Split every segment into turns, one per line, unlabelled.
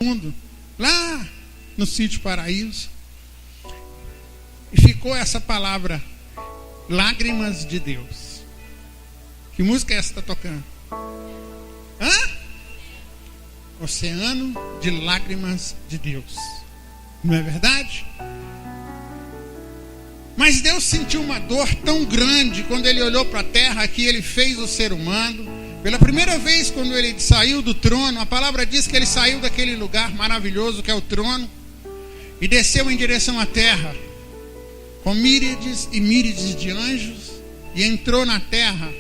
mundo, lá no Sítio Paraíso. E ficou essa palavra, lágrimas de Deus. Que música é essa que está tocando? Oceano de lágrimas de Deus. Não é verdade? Mas Deus sentiu uma dor tão grande quando Ele olhou para a terra, que Ele fez o ser humano. Pela primeira vez, quando Ele saiu do trono, a palavra diz que Ele saiu daquele lugar maravilhoso que é o trono e desceu em direção à terra com míriades e míriades de anjos, e entrou na terra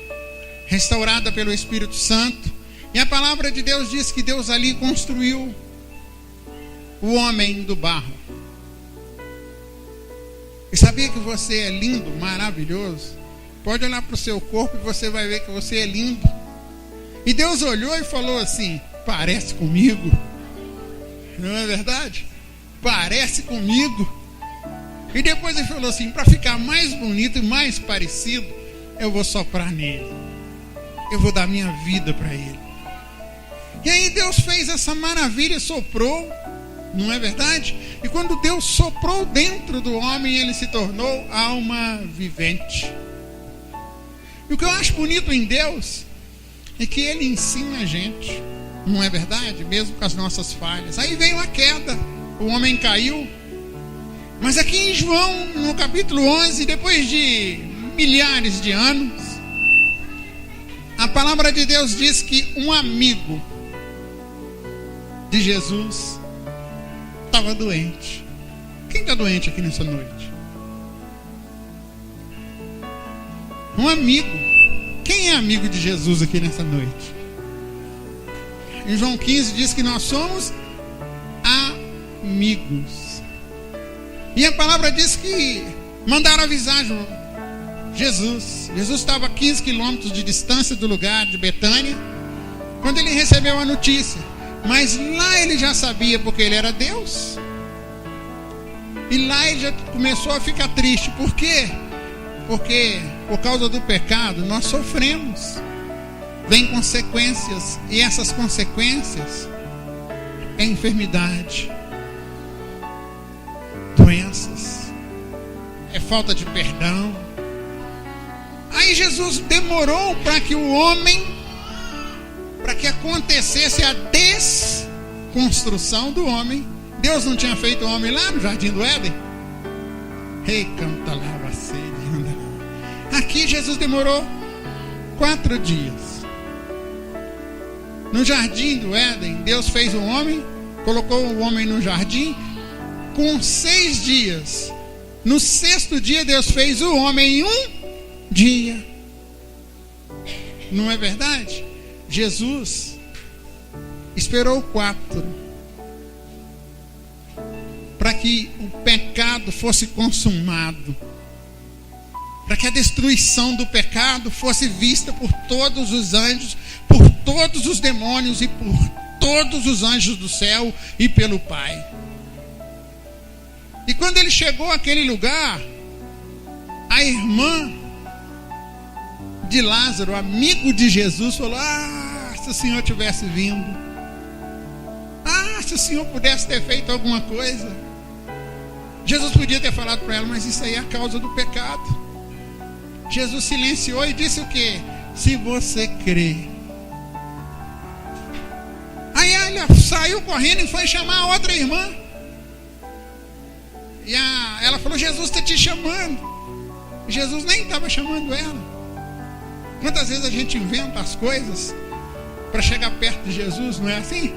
restaurada pelo Espírito Santo. E a palavra de Deus diz que Deus ali construiu o homem do barro. E sabia que você é lindo, maravilhoso? Pode olhar para o seu corpo e você vai ver que você é lindo. E Deus olhou e falou assim: parece comigo. Não é verdade? Parece comigo. E depois Ele falou assim: para ficar mais bonito e mais parecido, eu vou soprar nele. Eu vou dar minha vida para ele. E aí Deus fez essa maravilha e soprou. Não é verdade? E quando Deus soprou dentro do homem, ele se tornou alma vivente. E o que eu acho bonito em Deus é que Ele ensina a gente. Não é verdade? Mesmo com as nossas falhas. Aí veio a queda, o homem caiu. Mas aqui em João, no capítulo 11, depois de milhares de anos, a palavra de Deus diz que um amigo de Jesus estava doente. Quem está doente aqui nessa noite? Um amigo. Quem é amigo de Jesus aqui nessa noite? Em João 15 diz que nós somos amigos. E a palavra diz que mandaram avisar Jesus. Jesus estava a 15 quilômetros de distância do lugar de Betânia, quando ele recebeu a notícia. Mas lá ele já sabia, porque ele era Deus. E lá ele já começou a ficar triste. Por quê? Porque por causa do pecado nós sofremos. Vem consequências. E essas consequências é enfermidade, doenças, é falta de perdão. Aí Jesus demorou para que o homem, para que acontecesse a desconstrução do homem. Deus não tinha feito o homem lá no Jardim do Éden? Aqui Jesus demorou 4 dias. No Jardim do Éden, Deus fez o homem, colocou o homem no jardim com 6 dias. No 6º dia, Deus fez o homem em 1 dia. Não é verdade? Jesus esperou 4 para que o pecado fosse consumado, para que a destruição do pecado fosse vista por todos os anjos, por todos os demônios e por todos os anjos do céu e pelo Pai. E quando ele chegou àquele lugar, a irmã de Lázaro, amigo de Jesus, falou: se o Senhor tivesse vindo, se o Senhor pudesse ter feito alguma coisa. Jesus podia ter falado para ela: mas isso aí é a causa do pecado. Jesus silenciou e disse o quê? Se você crê. Aí ela saiu correndo e foi chamar a outra irmã. E ela falou: Jesus está te chamando. Jesus nem estava chamando ela. Quantas vezes a gente inventa as coisas para chegar perto de Jesus, não é assim?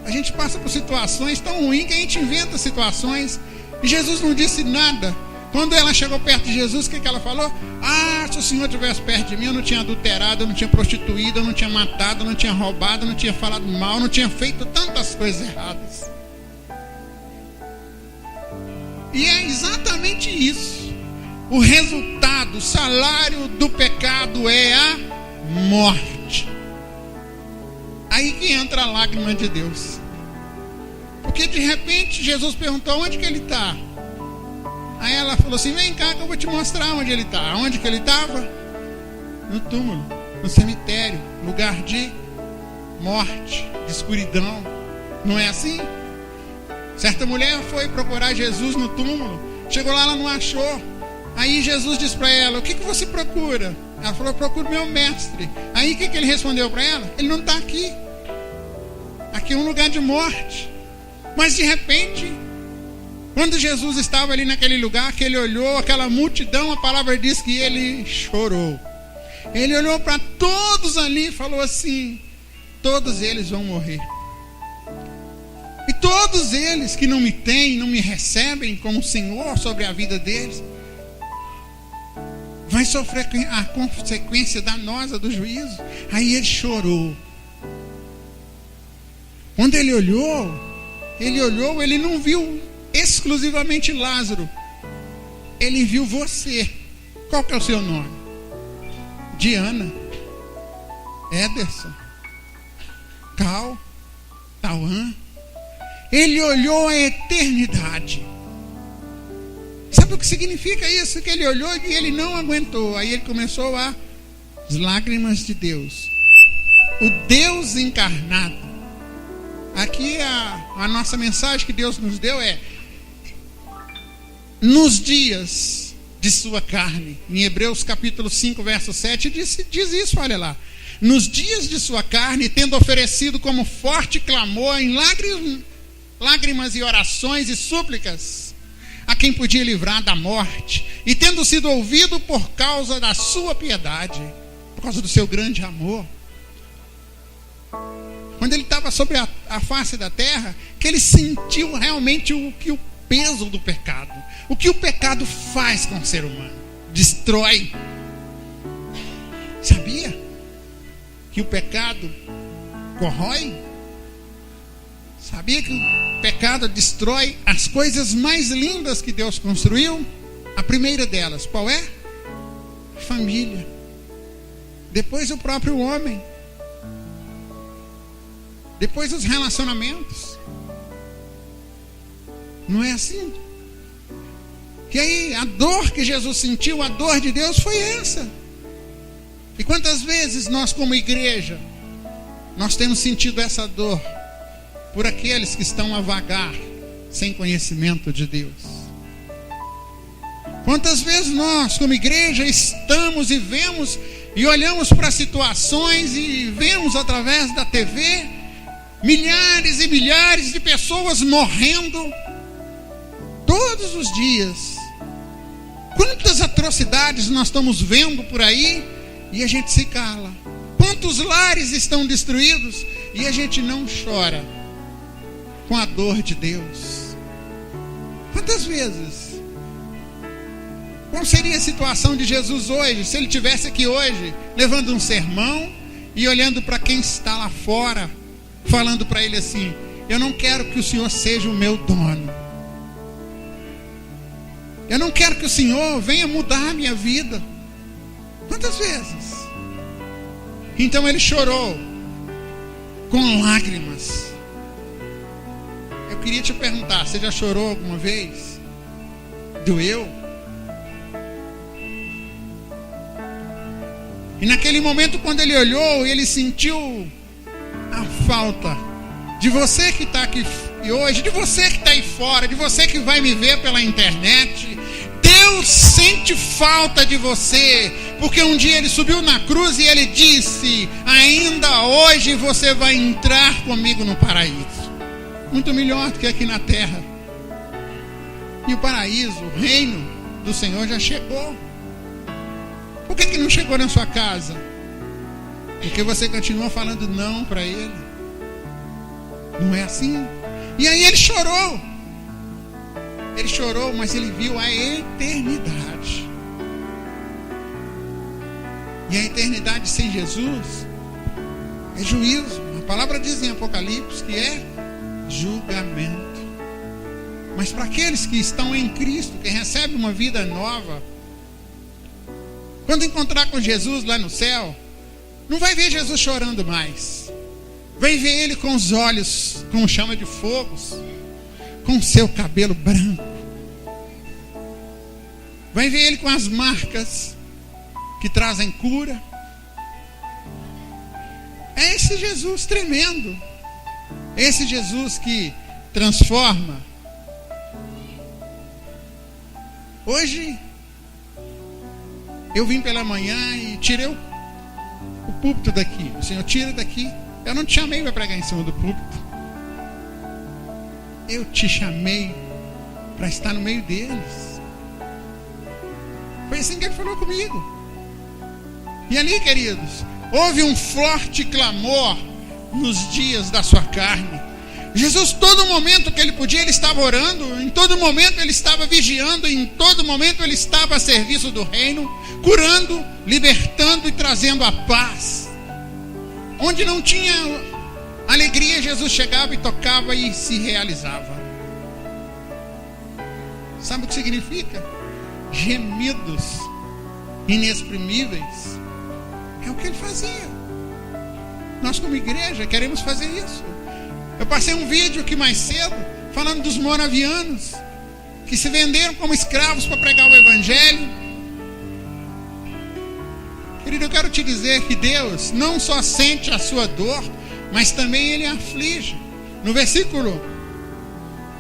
A gente passa por situações tão ruins que a gente inventa situações. E Jesus não disse nada. Quando ela chegou perto de Jesus, o que ela falou? Se o Senhor estivesse perto de mim, eu não tinha adulterado, eu não tinha prostituído, eu não tinha matado, eu não tinha roubado, eu não tinha falado mal, eu não tinha feito tantas coisas erradas. E é exatamente isso. O resultado, o salário do pecado é a morte. Aí que entra a lágrima de Deus. Porque de repente Jesus perguntou: onde que ele está? Aí ela falou assim: vem cá que eu vou te mostrar onde ele está. Onde que ele estava? No túmulo, no cemitério, lugar de morte, de escuridão. Não é assim? Certa mulher foi procurar Jesus no túmulo. Chegou lá, ela não achou. Aí Jesus disse para ela: o que você procura? Ela falou: procuro meu mestre. Aí o que ele respondeu para ela? Ele não está aqui. Aqui é um lugar de morte. Mas de repente, quando Jesus estava ali naquele lugar, que ele olhou aquela multidão, a palavra diz que ele chorou. Ele olhou para todos ali e falou assim: todos eles vão morrer. E todos eles que não me têm, não me recebem como Senhor sobre a vida deles, vai sofrer a consequência danosa do juízo. Aí ele chorou. Quando ele olhou, ele não viu exclusivamente Lázaro. Ele viu você. Qual que é o seu nome? Diana, Ederson, Cal, Tauan. Ele olhou a eternidade. Sabe o que significa isso? Que ele olhou e ele não aguentou. Aí ele começou as lágrimas de Deus. O Deus encarnado. Aqui a nossa mensagem que Deus nos deu é: nos dias de sua carne. Em Hebreus capítulo 5, verso 7 diz isso, olha lá. Nos dias de sua carne, tendo oferecido como forte clamor em lágrimas e orações e súplicas a quem podia livrar da morte, e tendo sido ouvido por causa da sua piedade, por causa do seu grande amor. Quando ele estava sobre a face da terra, que ele sentiu realmente o peso do pecado. O que o pecado faz com o ser humano? Destrói. Sabia que o pecado corrói? Sabia que o pecado destrói as coisas mais lindas que Deus construiu? A primeira delas, qual é? Família. Depois o próprio homem. Depois os relacionamentos. Não é assim? E aí a dor que Jesus sentiu, a dor de Deus foi essa. E quantas vezes nós como igreja, nós temos sentido essa dor por aqueles que estão a vagar sem conhecimento de Deus? Quantas vezes nós como igreja estamos e vemos e olhamos para situações e vemos através da TV milhares e milhares de pessoas morrendo todos os dias. Quantas atrocidades nós estamos vendo por aí e a gente se cala. Quantos lares estão destruídos e a gente não chora com a dor de Deus? Quantas vezes? Qual seria a situação de Jesus hoje, se ele estivesse aqui hoje, levando um sermão e olhando para quem está lá fora, falando para ele assim: eu não quero que o Senhor seja o meu dono. Eu não quero que o Senhor venha mudar a minha vida. Quantas vezes? Então ele chorou com lágrimas. Eu queria te perguntar: você já chorou alguma vez? Doeu? E naquele momento, quando ele olhou, ele sentiu a falta de você que está aqui hoje, de você que está aí fora, de você que vai me ver pela internet. Deus sente falta de você, porque um dia ele subiu na cruz e ele disse: ainda hoje você vai entrar comigo no paraíso. Muito melhor do que aqui na terra. E o paraíso, o reino do Senhor já chegou. Por que não chegou na sua casa? Porque você continua falando não para ele. Não é assim? E aí ele chorou. Ele chorou, mas ele viu a eternidade. E a eternidade sem Jesus é juízo. A palavra diz em Apocalipse que é julgamento. Mas para aqueles que estão em Cristo, que recebem uma vida nova, quando encontrar com Jesus lá no céu, não vai ver Jesus chorando mais. Vai ver ele com os olhos com chama de fogos, com o seu cabelo branco. Vai ver ele com as marcas que trazem cura. É esse Jesus tremendo. Esse Jesus que transforma. Hoje eu vim pela manhã e tirei o púlpito daqui. O Senhor tira daqui. Eu não te chamei para pregar em cima do púlpito. Eu te chamei para estar no meio deles. Foi assim que Ele falou comigo. E ali, queridos, houve um forte clamor nos dias da sua carne. Jesus, todo momento que Ele podia, Ele estava orando. Em todo momento Ele estava vigiando. Em todo momento Ele estava a serviço do reino, curando, libertando e trazendo a paz. Onde não tinha alegria, Jesus chegava e tocava e se realizava. Sabe o que significa? Gemidos inexprimíveis. É o que Ele fazia. Nós, como igreja, queremos fazer isso. Eu passei um vídeo aqui mais cedo falando dos moravianos que se venderam como escravos para pregar o Evangelho. Querido, eu quero te dizer que Deus não só sente a sua dor, mas também Ele aflige. No versículo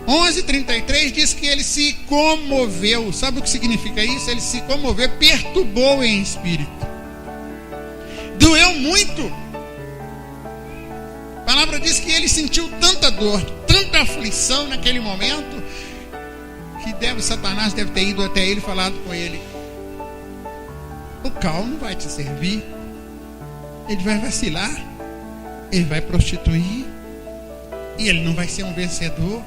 11:33 diz que Ele se comoveu. Sabe o que significa isso? Ele se comoveu, perturbou em espírito. Doeu muito. A palavra diz que Ele sentiu tanta dor, tanta aflição naquele momento, que Satanás deve ter ido até Ele e falado com Ele: o cal não vai te servir, ele vai vacilar, ele vai prostituir, e ele não vai ser um vencedor.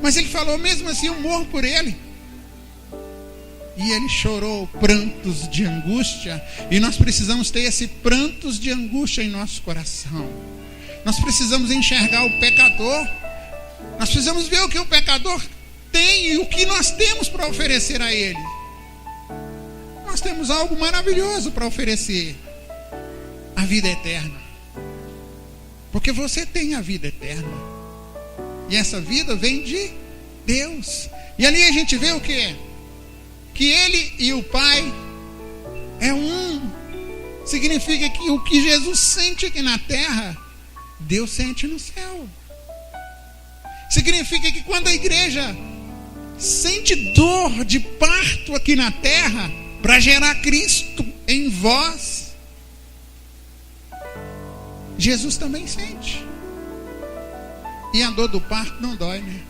Mas Ele falou: mesmo assim eu morro por ele. E Ele chorou prantos de angústia. E nós precisamos ter esse prantos de angústia em nosso coração. Nós precisamos enxergar o pecador. Nós precisamos ver o que o pecador tem e o que nós temos para oferecer a ele. Nós temos algo maravilhoso para oferecer: a vida eterna. Porque você tem a vida eterna. E essa vida vem de Deus. E ali a gente vê o quê? Que Ele e o Pai é um. Significa que o que Jesus sente aqui na terra, Deus sente no céu. Significa que quando a igreja sente dor de parto aqui na terra, para gerar Cristo em vós, Jesus também sente. E a dor do parto não dói, né?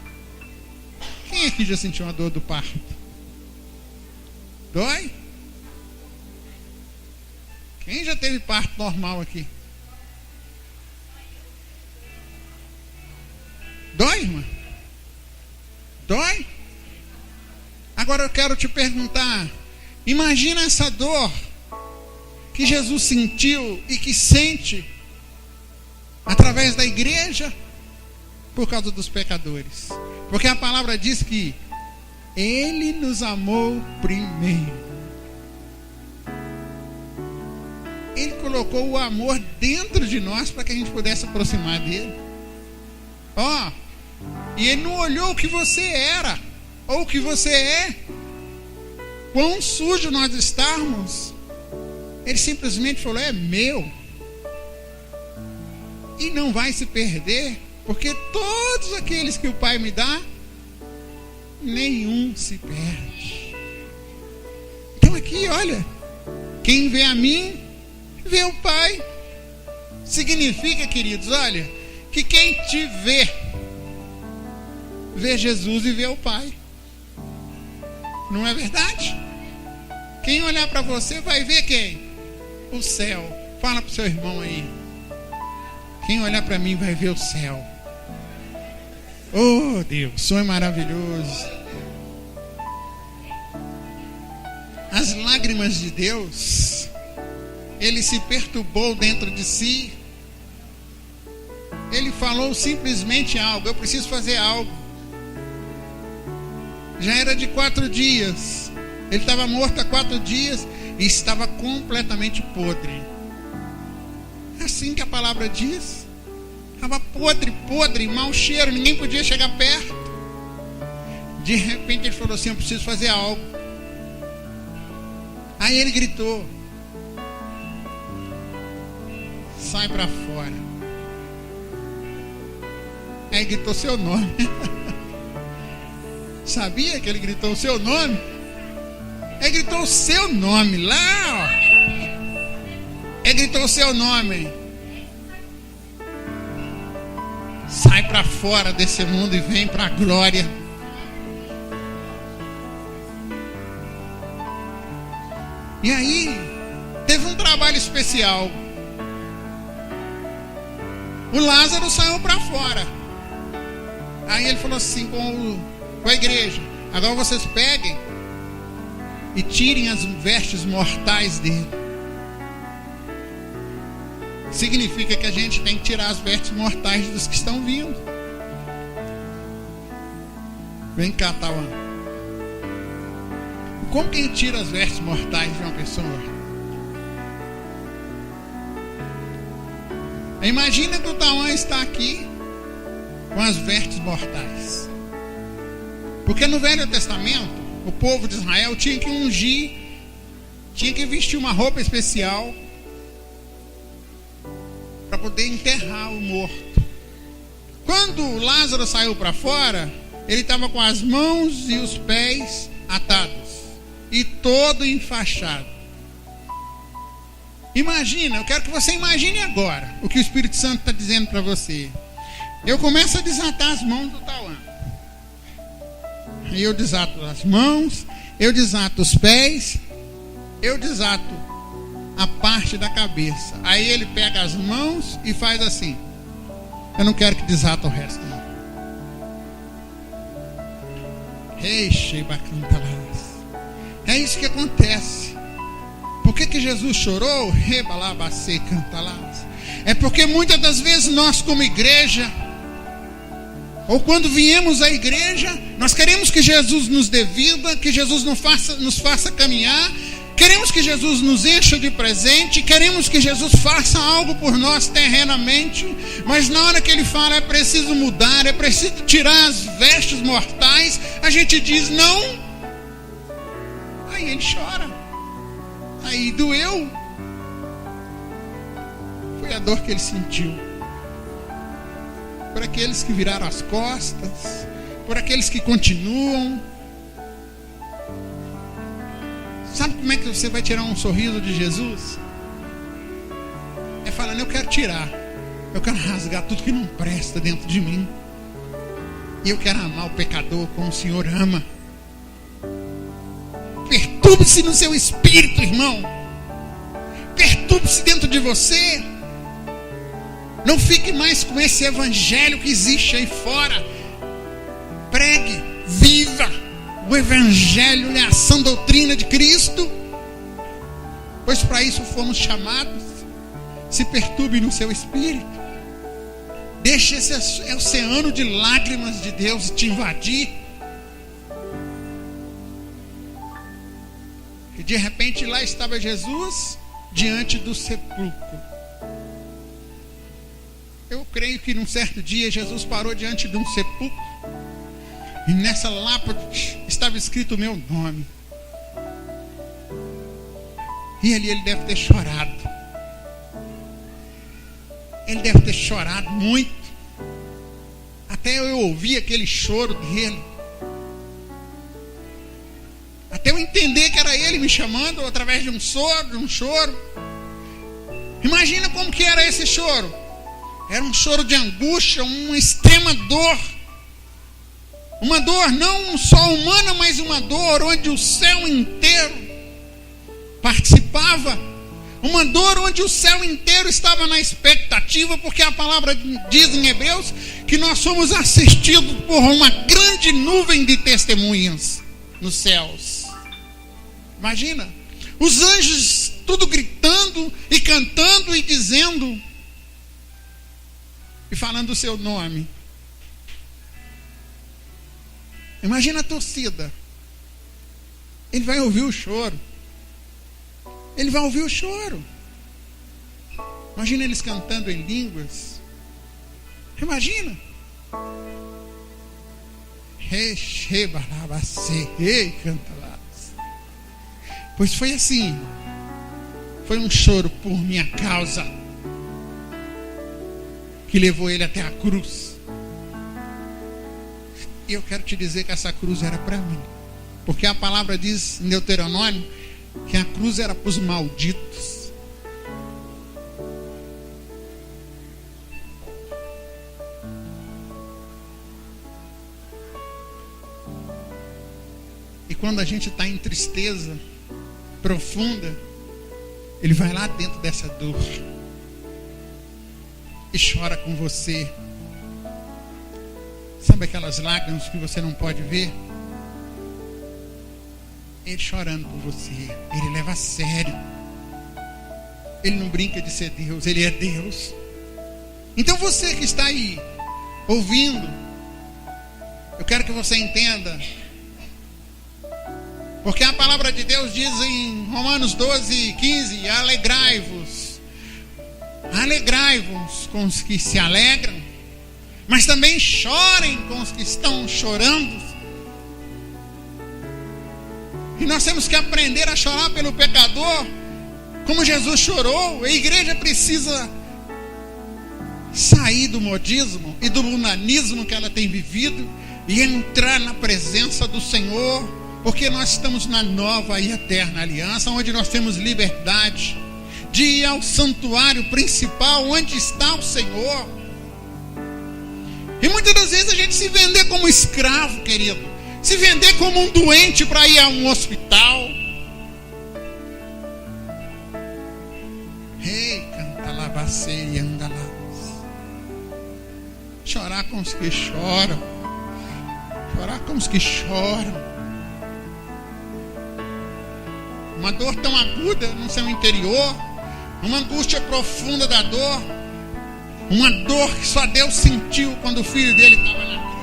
Quem aqui já sentiu uma dor do parto? Dói? Quem já teve parto normal aqui? Dói, irmã? Dói? Agora eu quero te perguntar: imagina essa dor que Jesus sentiu e que sente através da igreja por causa dos pecadores. Porque a palavra diz que Ele nos amou primeiro. Ele colocou o amor dentro de nós para que a gente pudesse aproximar dele. E Ele não olhou o que você era ou o que você é, quão sujo nós estamos. Ele simplesmente falou: é meu. E não vai se perder, porque todos aqueles que o Pai me dá, nenhum se perde. Então aqui, olha, quem vê a mim, vê o Pai. Significa, queridos, olha, que quem te vê, vê Jesus e vê o Pai. Não é verdade? Quem olhar para você vai ver quem? O céu. Fala para o seu irmão aí: quem olhar para mim vai ver o céu. Oh Deus, o Senhor é maravilhoso. As lágrimas de Deus, Ele se perturbou dentro de si. Ele falou simplesmente algo: eu preciso fazer algo. Já era de 4 dias. Ele estava morto há 4 dias e estava completamente podre. É assim que a palavra diz. Estava podre, mau cheiro, ninguém podia chegar perto. De repente ele falou assim: eu preciso fazer algo. Aí ele gritou: sai para fora. Aí gritou seu nome. Sabia que ele gritou o seu nome? Ele gritou o seu nome lá, ó. Ele gritou o seu nome. Sai para fora desse mundo e vem para a glória. E aí, teve um trabalho especial. O Lázaro saiu para fora. Aí ele falou assim com a igreja: agora vocês peguem e tirem as vestes mortais dele. Significa que a gente tem que tirar as vestes mortais dos que estão vindo. Vem cá, Tauan. Como quem tira as vestes mortais de uma pessoa? Imagina que o Tauan está aqui com as vestes mortais. Porque no Velho Testamento, o povo de Israel tinha que ungir, tinha que vestir uma roupa especial para poder enterrar o morto. Quando Lázaro saiu para fora, ele estava com as mãos e os pés atados e todo enfaixado. Imagina, eu quero que você imagine agora o que o Espírito Santo está dizendo para você. Eu começo a desatar as mãos do Tauan. Aí eu desato as mãos, eu desato os pés, eu desato a parte da cabeça. Aí ele pega as mãos e faz assim. Eu não quero que desata o resto, não. É isso que acontece. Por que Jesus chorou? É porque muitas das vezes nós, como igreja, ou quando viemos à igreja, nós queremos que Jesus nos dê vida, que Jesus nos faça caminhar. Queremos que Jesus nos encha de presente, queremos que Jesus faça algo por nós terrenamente, mas na hora que Ele fala é preciso mudar, é preciso tirar as vestes mortais, a gente diz não. Aí Ele chora, aí doeu. Foi a dor que Ele sentiu. Por aqueles que viraram as costas, por aqueles que continuam. Sabe como é que você vai tirar um sorriso de Jesus? É falando: eu quero tirar, eu quero rasgar tudo que não presta dentro de mim, e eu quero amar o pecador como o Senhor ama. Perturbe-se no seu espírito, irmão. Perturbe-se dentro de você. Não fique mais com esse evangelho que existe aí fora. Pregue, viva o evangelho é a sã doutrina de Cristo, pois para isso fomos chamados. Se perturbe no seu espírito. Deixe esse oceano de lágrimas de Deus te invadir. E de repente lá estava Jesus diante do sepulcro. Eu creio que num certo dia Jesus parou diante de um sepulcro, e nessa lápide estava escrito o meu nome. E ali ele deve ter chorado. Ele deve ter chorado muito. Até eu ouvi aquele choro dele. Até eu entender que era ele me chamando através de um choro. Imagina como que era esse choro. Era um choro de angústia, uma extrema dor. Uma dor não só humana, mas uma dor onde o céu inteiro participava. Uma dor onde o céu inteiro estava na expectativa, porque a palavra diz em Hebreus que nós somos assistidos por uma grande nuvem de testemunhas nos céus. Imagina, os anjos tudo gritando e cantando e dizendo e falando o seu nome. Imagina a torcida. Ele vai ouvir o choro. Ele vai ouvir o choro. Imagina eles cantando em línguas. Imagina. Pois foi assim. Foi um choro por minha causa que levou ele até a cruz. E eu quero te dizer que essa cruz era para mim. Porque a palavra diz em Deuteronômio que a cruz era para os malditos. E quando a gente está em tristeza profunda, Ele vai lá dentro dessa dor e chora com você. Sabe aquelas lágrimas que você não pode ver? Ele chorando por você. Ele leva a sério. Ele não brinca de ser Deus. Ele é Deus. Então você que está aí ouvindo, eu quero que você entenda, porque a palavra de Deus diz em Romanos 12:15: alegrai-vos com os que se alegram, mas também chorem com os que estão chorando. E nós temos que aprender a chorar pelo pecador, como Jesus chorou. A igreja precisa sair do modismo e do lunanismo que ela tem vivido e entrar na presença do Senhor, porque nós estamos na nova e eterna aliança, onde nós temos liberdade de ir ao santuário principal, onde está o Senhor. E muitas das vezes a gente se vender como escravo, querido, se vender como um doente para ir a um hospital. Ei, canta lá, bacei e anda lá. Chorar com os que choram, chorar com os que choram. Uma dor tão aguda no seu interior, uma angústia profunda da dor, uma dor que só Deus sentiu quando o filho dele estava na cruz,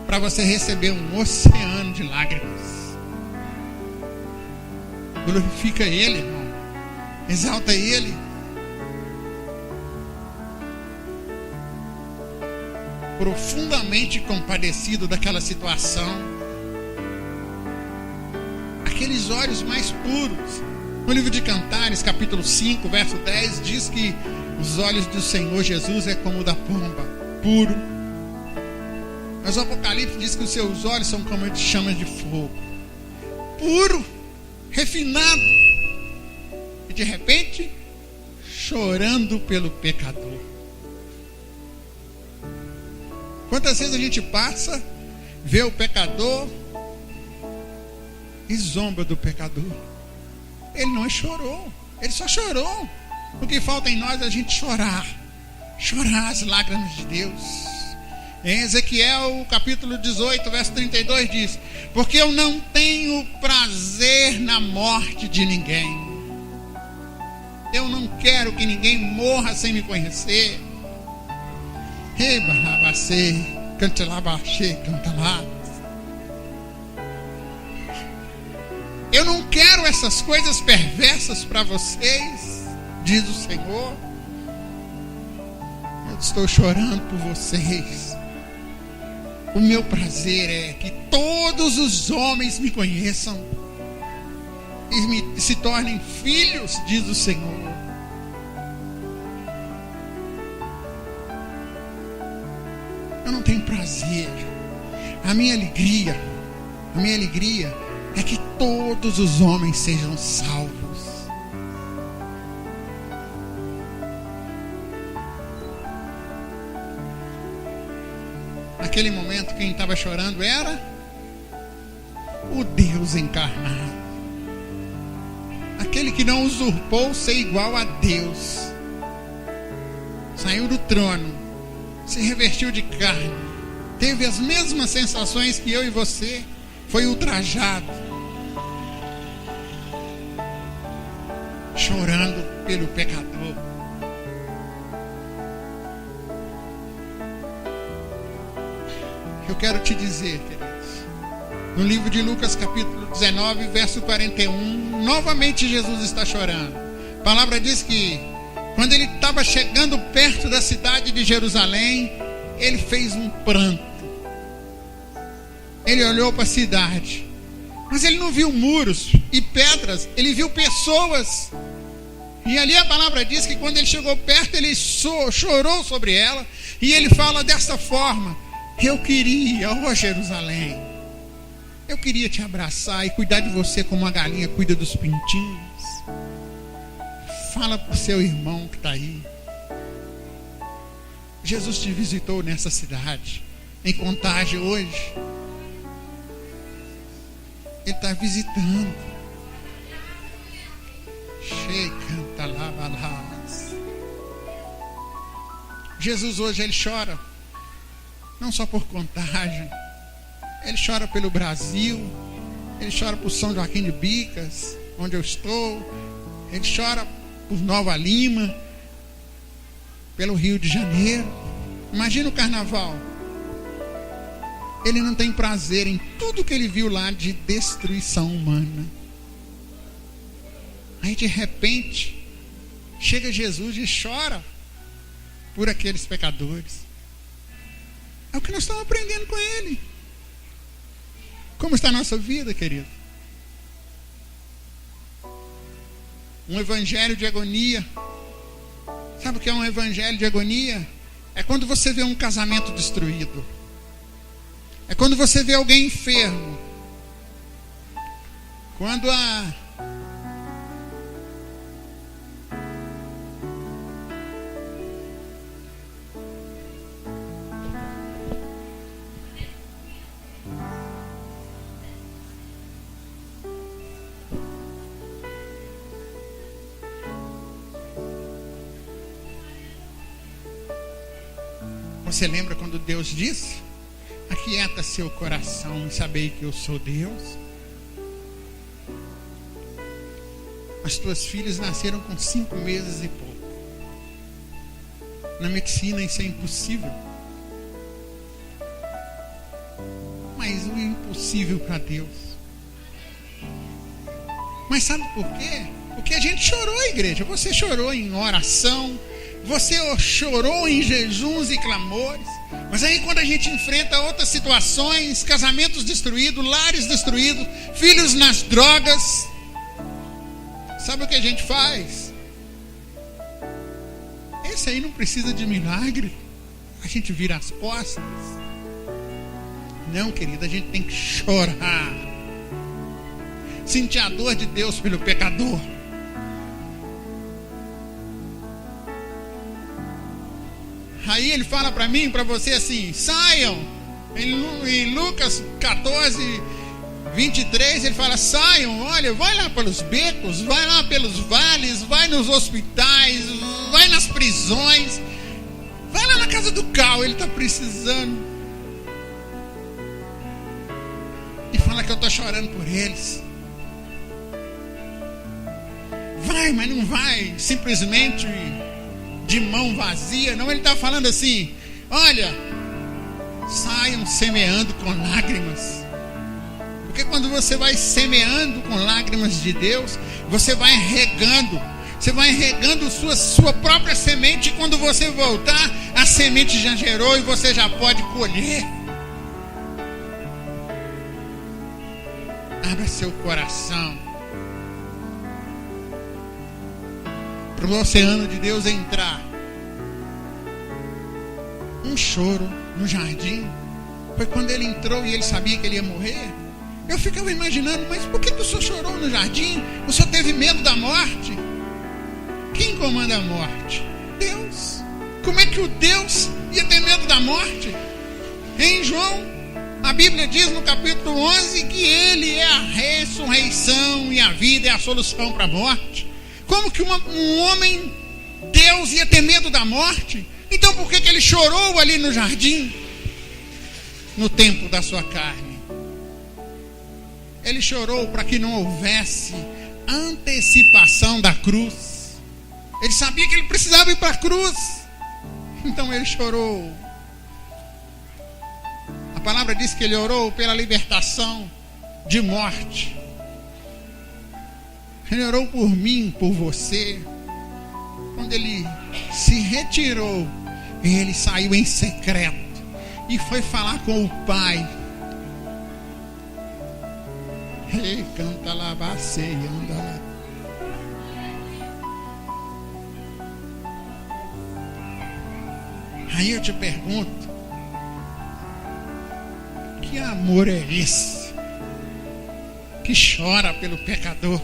para você receber um oceano de lágrimas. Glorifica Ele, irmão, exalta Ele. Profundamente compadecido daquela situação, aqueles olhos mais puros. No livro de Cantares, capítulo 5, verso 10, diz que os olhos do Senhor Jesus é como o da pomba, puro. Mas o Apocalipse diz que os seus olhos são como de chamas de fogo, puro, refinado. E de repente, chorando pelo pecador. Quantas vezes a gente passa, vê o pecador e zomba do pecador? Ele não chorou, ele só chorou. O que falta em nós é a gente chorar as lágrimas de Deus. Em Ezequiel capítulo 18, verso 32 diz: porque eu não tenho prazer na morte de ninguém. Eu não quero que ninguém morra sem me conhecer. Canta lá. Eu não quero essas coisas perversas para vocês, diz o Senhor. Eu estou chorando por vocês. O meu prazer é que todos os homens me conheçam e se tornem filhos, diz o Senhor. Eu não tenho prazer. A minha alegria é que todos os homens sejam salvos. Naquele momento, quem estava chorando era o Deus encarnado, aquele que não usurpou ser igual a Deus, saiu do trono, se revestiu de carne, teve as mesmas sensações que eu e você, foi ultrajado, chorando pelo pecador. Eu quero te dizer, queridos, no livro de Lucas capítulo 19, verso 41, novamente Jesus está chorando. A palavra diz que quando ele estava chegando perto da cidade de Jerusalém, ele fez um pranto. Ele olhou para a cidade, mas ele não viu muros e pedras, ele viu pessoas. E ali a palavra diz que quando ele chegou perto, ele chorou sobre ela. E ele fala desta forma: eu queria, ó Jerusalém, eu queria te abraçar e cuidar de você como uma galinha cuida dos pintinhos. Fala para o seu irmão que está aí. Jesus te visitou nessa cidade, em Contagem hoje. Ele está visitando. Jesus hoje ele chora, não só por Contagem, ele chora pelo Brasil, ele chora por São Joaquim de Bicas, onde eu estou, ele chora por Nova Lima, pelo Rio de Janeiro. Imagina o carnaval. Ele não tem prazer em tudo que ele viu lá de destruição humana. Aí de repente chega Jesus e chora por aqueles pecadores. É o que nós estamos aprendendo com ele. Como está a nossa vida, querido? Um evangelho de agonia. Sabe o que é um evangelho de agonia? É quando você vê um casamento destruído. É quando você vê alguém enfermo. Quando você lembra quando Deus disse: aquieta seu coração e sabei que eu sou Deus? As tuas filhas nasceram com 5 meses e pouco. Na medicina isso é impossível. Mas o impossível para Deus. Mas sabe por quê? Porque a gente chorou, igreja. Você chorou em oração, você chorou em jejuns e clamores. Mas aí quando a gente enfrenta outras situações, casamentos destruídos, lares destruídos, filhos nas drogas, sabe o que a gente faz? Esse aí não precisa de milagre. A gente vira as costas. Não, querida, a gente tem que chorar, sentir a dor de Deus pelo pecador. Aí ele fala para mim, para você assim: saiam. Em Lucas 14, 23, ele fala: saiam, olha, vai lá pelos becos, vai lá pelos vales, vai nos hospitais, vai nas prisões, vai lá na casa do Cal, ele está precisando. E fala que eu estou chorando por eles. Vai, mas não vai simplesmente de mão vazia, não. Ele está falando assim: olha, saiam semeando com lágrimas. Porque quando você vai semeando com lágrimas de Deus, você vai regando sua própria semente. E quando você voltar, a semente já gerou e você já pode colher. Abra seu coração para o oceano de Deus entrar. Um choro no jardim foi quando ele entrou e ele sabia que ele ia morrer. Eu ficava imaginando: mas por que o senhor chorou no jardim? O senhor teve medo da morte? Quem comanda a morte? Deus. Como é que o Deus ia ter medo da morte? Em João, a Bíblia diz no capítulo 11 que ele é a ressurreição e a vida, é a solução para a morte. Como que um homem, Deus, ia ter medo da morte? Então por que ele chorou ali no jardim? No tempo da sua carne. Ele chorou para que não houvesse antecipação da cruz. Ele sabia que ele precisava ir para a cruz. Então ele chorou. A palavra diz que ele orou pela libertação de morte. Ele orou por mim, por você. Quando ele se retirou, ele saiu em secreto e foi falar com o Pai. Ei, canta lá, anda lá. Aí eu te pergunto, que amor é esse que chora pelo pecador?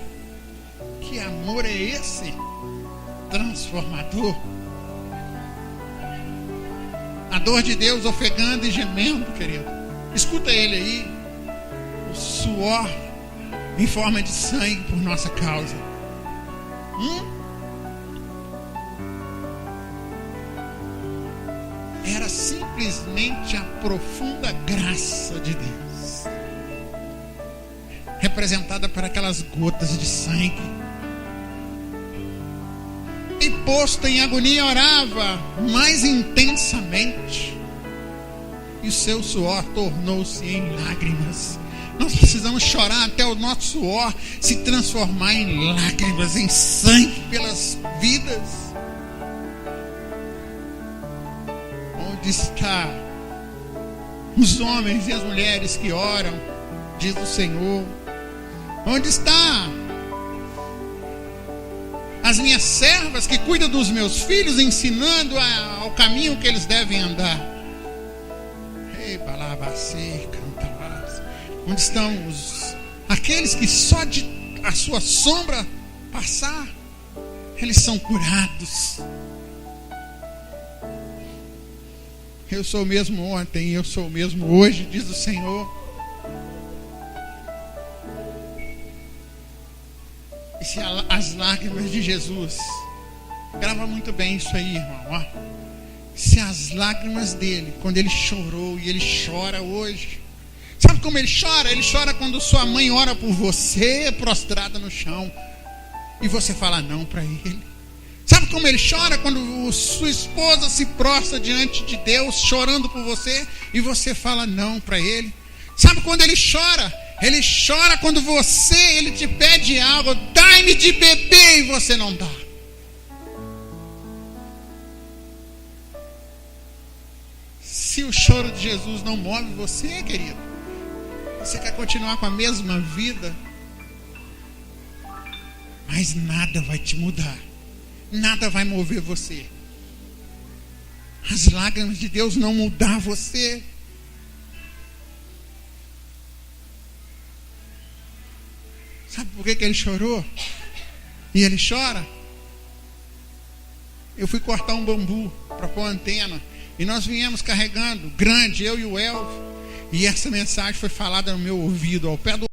Que amor é esse transformador? A dor de Deus ofegando e gemendo, querido. Escuta ele aí. O suor em forma de sangue por nossa causa. Era simplesmente a profunda graça de Deus, representada por aquelas gotas de sangue. E posto em agonia, orava mais intensamente, e o seu suor tornou-se em lágrimas. Nós precisamos chorar até o nosso suor se transformar em lágrimas, em sangue pelas vidas. Onde está os homens e as mulheres que oram, diz o Senhor? Onde está as minhas servas que cuidam dos meus filhos, ensinando ao caminho que eles devem andar? Ei, balabacê, cantabás. Onde estão aqueles que só de a sua sombra passar, eles são curados? Eu sou o mesmo ontem, eu sou o mesmo hoje, diz o Senhor. E se as lágrimas de Jesus, grava muito bem isso aí, irmão, ó. Se as lágrimas dele, quando ele chorou e ele chora hoje, sabe como ele chora? Ele chora quando sua mãe ora por você, prostrada no chão, e você fala não para ele. Sabe como ele chora quando sua esposa se prostra diante de Deus, chorando por você, e você fala não para ele? Sabe quando ele chora? Ele chora quando ele te pede algo, dai-me de beber, e você não dá. Se o choro de Jesus não move você, querido, você quer continuar com a mesma vida, mas nada vai te mudar, nada vai mover você. As lágrimas de Deus não mudar você. Sabe por que ele chorou? E ele chora? Eu fui cortar um bambu para pôr antena, e nós viemos carregando, grande, eu e o Elvio, e essa mensagem foi falada no meu ouvido, ao pé do